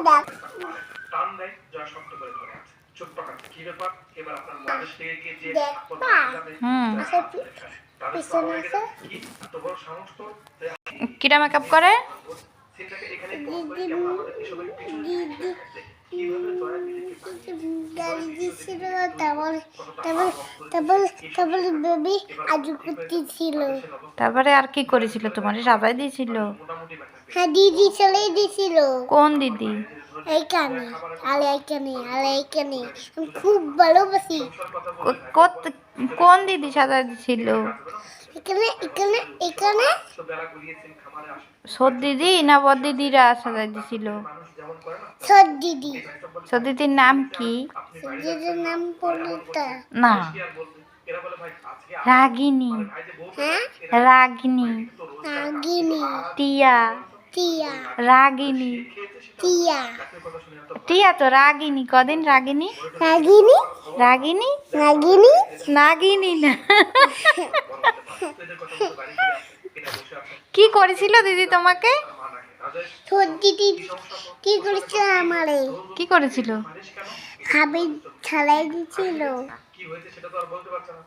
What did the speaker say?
দেখ টান দেয় জয় শক্ত করে ধরে আছে। চুপ পাকা কি ব্যাপার? এবার আপনার মহাদেশ থেকে গিয়ে যে দেখ থাপ্পড় পা মারতে যাবে, জয় হাত ধরে ফেলে। তাহলে তো পিছনে হয়ে আছে গেছে কি এত বড় সাহস তোর? কিরা মেকআপ করে? সিনটাকে এখানেই পজ করে কেমন আমাদের এসবের পিছনে থেকে দেখাচ্ছে কিভাবে জয়া দিদিকে বানিয়েছে, গাড়ি কিভাবে দিচ্ছিল ভিডিও তৈরি করে তারপর কতটা তারপর হার্ড ওয়ার্ক করেছে তারপর এইসব তারপর শেখার পর বেবি এবার আজু ঠিক হয়ে গেছে করতেছিল। বাংলাদেশের নবম তারপরে আর কি করেছিল? তোমার সাজাই দিয়েছিল? মোটামুটি ব্যাপার হ্যাঁ দিদি চলে দিছিল কোন দিদি? এইখানে আর এইখানে আর এইখানে আমি খুব ভালোবাসি। কোন দিদি সাজাই দিছিল? এখানে এখানে এখানে তো বেলা গড়িয়েছেন খামারে আসে সদ দিদি না বদ দিদিরা সাজাই দিছিল? মানুষ যেমন করে না সর দিদি সদ দিদির নাম কি? দিদির নাম পবিতা। না, কি আর বলবে এরা বলে ভাই আজকে রাগিনী। ভাই যে বউ হ্যাঁ রাগিনী, নাগিনী টিয়া, টিয়া রাগিনী। টিয়া টিয়া তো রাগিনী। কদিন রাগিনী? নাগিনী রাগিনী নাগিনী নাগিনী না। কি করেছিল দিদি তোমাকে? সর দিদি কি করেছে আমারে? কি করেছিল? হাবি ছাড়াই দিছিল। কি হয়েছে সেটা তো আর বলতে পারছে না